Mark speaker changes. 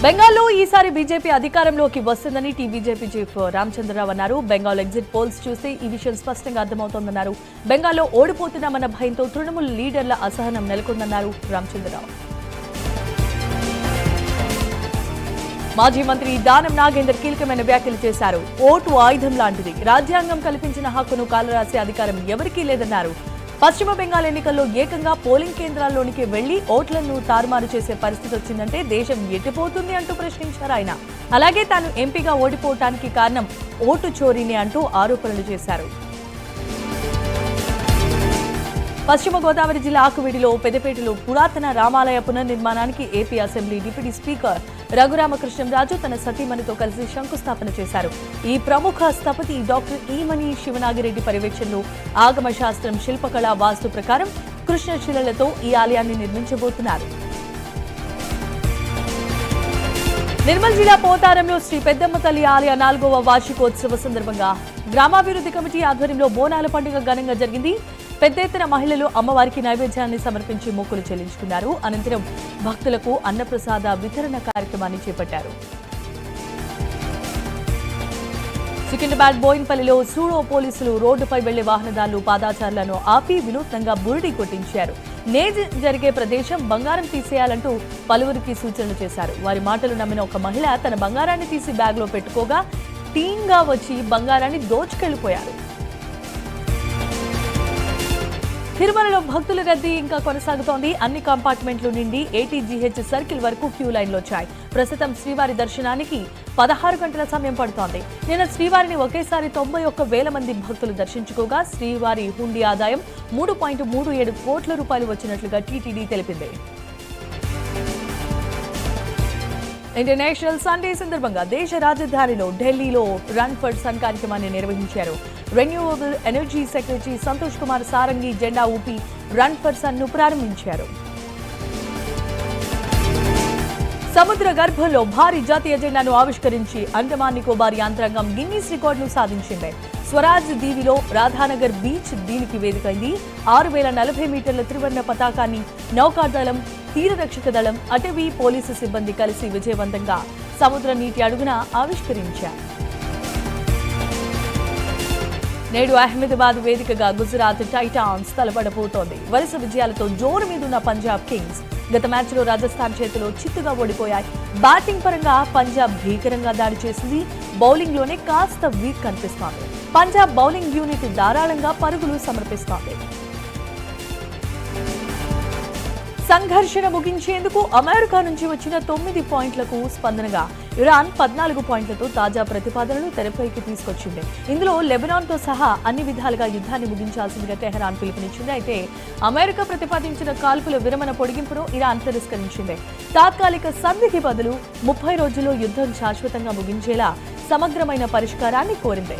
Speaker 1: బెంగాల్లో ఈసారి బీజేపీ అధికారంలోకి వస్తుందని బీజేపీ చీఫ్ రామచంద్రరావు అన్నారు. బెంగాల్ ఎగ్జిట్ పోల్స్ చూస్తే ఈ విషయం స్పష్టంగా అర్థమవుతోందన్నారు. బెంగాల్లో ఓడిపోతున్నామన్న భయంతో తృణమూల్ లీడర్ల అసహనం నెలకొందన్నారు రామచంద్రరావు. మాజీ మంత్రి దానం నాగేందర్ కీలకమైన వ్యాఖ్యలు చేశారు. ఓటు ఆయుధం లాంటిది. రాజ్యాంగం కల్పించిన హక్కును కాలరాసే అధికారం ఎవరికీ లేదన్నారు. పశ్చిమ బెంగాల్ ఎన్నికల్లో ఏకంగా పోలింగ్ కేంద్రాల్లోనికి వెళ్లి ఓట్లను తారుమారు చేసే పరిస్థితి వచ్చిందంటే దేశం ఎట్టిపోతుంది అంటూ ప్రశ్నించారు ఆయన. అలాగే తాను ఎంపీగా ఓడిపోవటానికి కారణం ఓటు చోరీని అంటూ ఆరోపణలు చేశారు. పశ్చిమ గోదావరి జిల్లా ఆకువీడిలో పెద్దపేటలో పురాతన రామాలయ పునర్నిర్మాణానికి AP assembly deputy speaker Raghurama Krishnam Raju తన సతీమణితో కలిసి శంకుస్థాపన చేశారు. ఈ ప్రముఖ స్థపతి డాక్టర్ ఈమని శివనాగిరెడ్డి పర్యవేక్షణలో ఆగమ శాస్త్రం, శిల్పకళ, వాస్తు ప్రకారం కృష్ణశిలలతో ఈ ఆలయాన్ని నిర్మించబోతున్నారు. నిర్మల్ జిల్లా పోతారంలో శ్రీ పెద్దమ్మ తల్లి ఆలయ 4వ వార్షికోత్సవ సందర్భంగా గ్రామాభివృద్ధి కమిటీ ఆధ్వర్యంలో బోనాల పండుగ ఘనంగా జరిగింది. పెద్ద ఎత్తున మహిళలు అమ్మవారికి నైవేద్యాన్ని సమర్పించి మొక్కులు చెల్లించుకున్నారు. అనంతరం భక్తులకు అన్నప్రసాద వితరణ కార్యక్రమాన్ని చేపట్టారు. సికింద్రాబాద్ బోయిన్పల్లిలో సూడో పోలీసులు రోడ్డుపై వెళ్లే వాహనదారులు, పాదాచారులను ఆపి వినూత్నంగా బురిడి కొట్టించారు. నేజ్ జరిగే ప్రదేశం బంగారం తీసేయాలంటూ పలువురికి సూచనలు చేశారు. వారి మాటలు నమ్మిన ఒక మహిళ తన బంగారాన్ని తీసి బ్యాగ్లో పెట్టుకోగా టీంగా వచ్చి బంగారాన్ని దోచుకెళ్లిపోయారు. తిరుమలలో భక్తుల రద్దీ ఇంకా కొనసాగుతోంది. అన్ని కంపార్ట్మెంట్లు నిండి ఏటీజీహెచ్ సర్కిల్ వరకు క్యూ లైన్లు వచ్చాయి. ప్రస్తుతం శ్రీవారి దర్శనానికి 16 గంటల సమయం పడుతోంది. నిన్న శ్రీవారిని ఒకేసారి 91,000 మంది భక్తులు దర్శించుకోగా శ్రీవారి హుండీ ఆదాయం 3.37 కోట్ల రూపాయలు వచ్చినట్లుగా టీటీడీ తెలిపింది. ఇంటర్నేషనల్ సండే సందర్భంగా దేశ రాజధానిలో ఢిల్లీలో రన్ ఫర్ సన్ కార్యక్రమాన్ని నిర్వహించారు. Renewable energy secretary Santosh Kumar Sarangi జెండా ఊపి రన్ ఫర్ సన్ ను ప్రారంభించారు. సముద్ర గర్భంలో భారీ జాతీయ జెండాను ఆవిష్కరించి అండమాన్ నికోబార్ యాంత్రాంగం గిన్నీస్ రికార్డును సాధించింది. స్వరాజ్ దీవిలో రాధానగర్ బీచ్ దీనికి వేదికైంది. 6,040 మీటర్ల త్రివర్ణ పతాకాన్ని నౌకాదళం, తీరరక్షక దళం, అటవీ, పోలీసు సిబ్బంది కలిసి విజయవంతంగా సముద్ర నీటి అడుగున ఆవిష్కరించారు. నేడు అహ్మదాబాద్ వేదికగా గుజరాత్ టైటాన్స్ తలపడబోతోంది. వరుస విజయాలతో జోరు మీదున్న పంజాబ్ కింగ్స్ గత మ్యాచ్లో రాజస్థాన్ చేతిలో చిత్తుగా ఓడిపోయాయి. బ్యాటింగ్ పరంగా పంజాబ్ భీకరంగా దాడి చేసింది. బౌలింగ్లోనే కాస్త వీక్ కనిపిస్తోంది. పంజాబ్ బౌలింగ్ యూనిట్ ధారాళంగా పరుగులు సమర్పిస్తోంది. సంఘర్షణ ముగించేందుకు అమెరికా నుంచి వచ్చిన 9 పాయింట్లకు స్పందనగా ఇరాన్ 14 పాయింట్లతో తాజా ప్రతిపాదనలు తెరపైకి తీసుకొచ్చింది. ఇందులో లెబనాన్తో సహా అన్ని విధాలుగా యుద్ధాన్ని ముగించాల్సిందిగా టెహరాన్ పిలుపునిచ్చింది. అయితే అమెరికా ప్రతిపాదించిన కాల్పుల విరమణ పొడిగింపును ఇరాన్ తిరస్కరించింది. తాత్కాలిక సంధికి బదులు 30 రోజుల్లో యుద్ధం శాశ్వతంగా ముగించేలా సమగ్రమైన పరిష్కారాన్ని కోరింది.